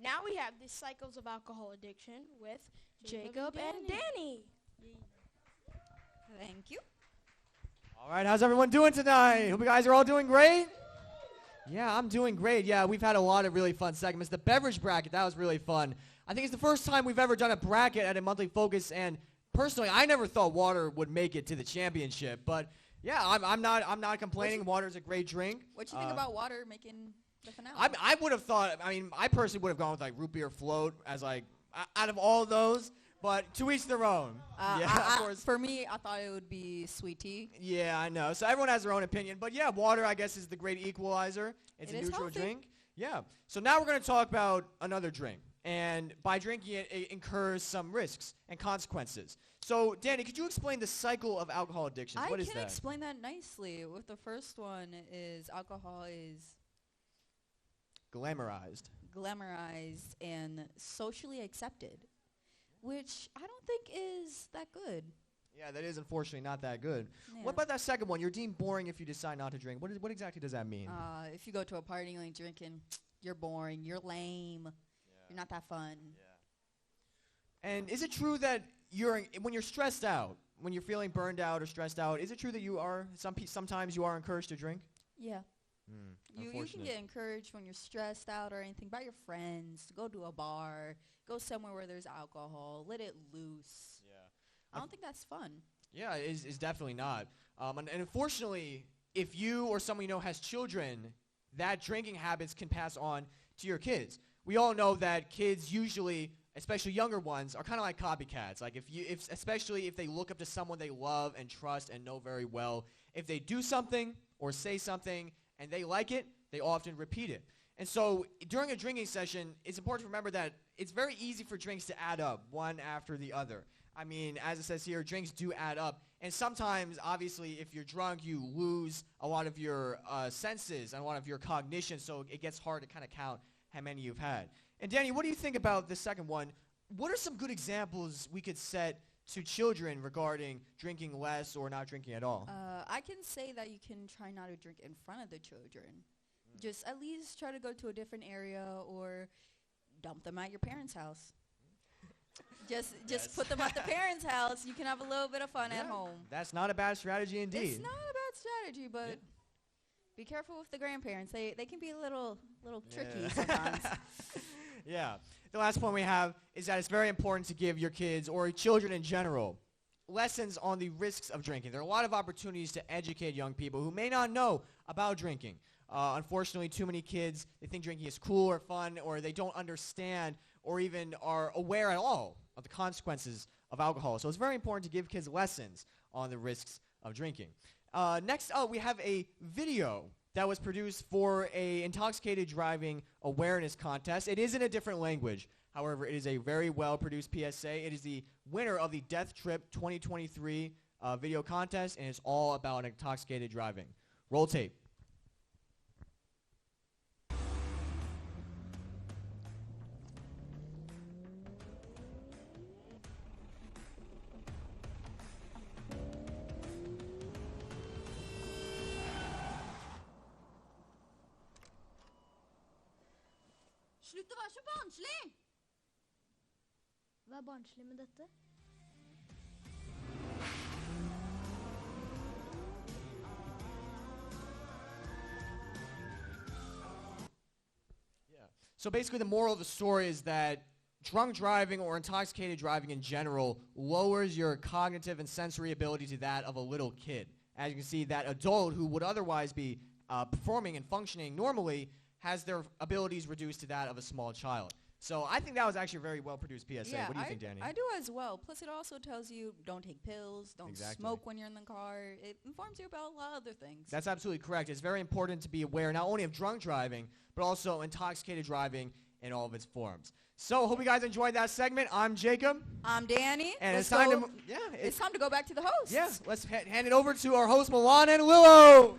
Now we have the cycles of alcohol addiction with Jacob and Danny. Thank you. All right, how's everyone doing tonight? Hope you guys are all doing great. Yeah, I'm doing great. Yeah, we've had a lot of really fun segments. The beverage bracket, that was really fun. I think it's the first time we've ever done a bracket at a monthly focus, and personally, I never thought water would make it to the championship. But yeah, I'm not complaining. Water's a great drink. What do you think about water making the finale? I would have thought. I mean, I personally would have gone with like root beer float as like out of all of those. But to each their own. Yeah, of course. For me, I thought it would be sweet tea. Yeah, I know. So everyone has their own opinion. But yeah, water, I guess, is the great equalizer. It's a neutral healthy. drink. Yeah. So now we're going to talk about another drink. And by drinking it, it incurs some risks and consequences. So, Danny, could you explain the cycle of alcohol addictions? What is that? I can explain that nicely. With the first one is alcohol is glamorized and socially accepted, which I don't think is that good. Yeah, that is unfortunately not that good. Yeah. What about that second one? You're deemed boring if you decide not to drink. What exactly does that mean? If you go to a party and you ain't drinking, you're boring, you're lame, you're not that fun. Yeah. And is it true that when you're stressed out, when you're feeling burned out or stressed out, is it true that you are sometimes you are encouraged to drink? Yeah. You can get encouraged when you're stressed out or anything by your friends to go to a bar, go somewhere where there's alcohol, let it loose. Yeah. I don't think that's fun. Yeah, it's definitely not. And unfortunately, if you or someone you know has children, that drinking habits can pass on to your kids. We all know that kids usually, especially younger ones, are kind of like copycats. Like especially if they look up to someone they love and trust and know very well, if they do something or say something and they like it, they often repeat it. And so during a drinking session, it's important to remember that it's very easy for drinks to add up one after the other. I mean, as it says here, drinks do add up. And sometimes, obviously, if you're drunk, you lose a lot of your senses and a lot of your cognition, so it gets hard to kind of count how many you've had. And Danny, what do you think about the second one? What are some good examples we could set to children regarding drinking less or not drinking at all? I can say that you can try not to drink in front of the children. Just at least try to go to a different area or dump them at your parents' house. Just put them at the parents' house. You can have a little bit of fun at home. That's not a bad strategy indeed. It's not a bad strategy, but be careful with the grandparents. They can be a little tricky sometimes. Yeah. The last point we have is that it's very important to give your kids or children in general lessons on the risks of drinking. There are a lot of opportunities to educate young people who may not know about drinking. Unfortunately, too many kids, they think drinking is cool or fun, or they don't understand or even are aware at all of the consequences of alcohol. So it's very important to give kids lessons on the risks of drinking. Next up, we have a video that was produced for a intoxicated driving awareness contest. It is in a different language. However, it is a very well-produced PSA. It is the winner of the Death Trip 2023 video contest, and it's all about intoxicated driving. Roll tape. Slutt å være så barnslig! Hva er barnslig med dette? So basically the moral of the story is that drunk driving or intoxicated driving in general lowers your cognitive and sensory ability to that of a little kid. As you can see, that adult who would otherwise be performing and functioning normally has their abilities reduced to that of a small child. So I think that was actually a very well-produced PSA. Yeah, what do you think, Danny? I do as well. Plus, it also tells you don't take pills, don't smoke when you're in the car. It informs you about a lot of other things. That's absolutely correct. It's very important to be aware not only of drunk driving, but also intoxicated driving in all of its forms. So hope you guys enjoyed that segment. I'm Jacob. I'm Danny. And it's time to it's time to go back to the host. Yeah, let's hand it over to our host, Milan and Willow.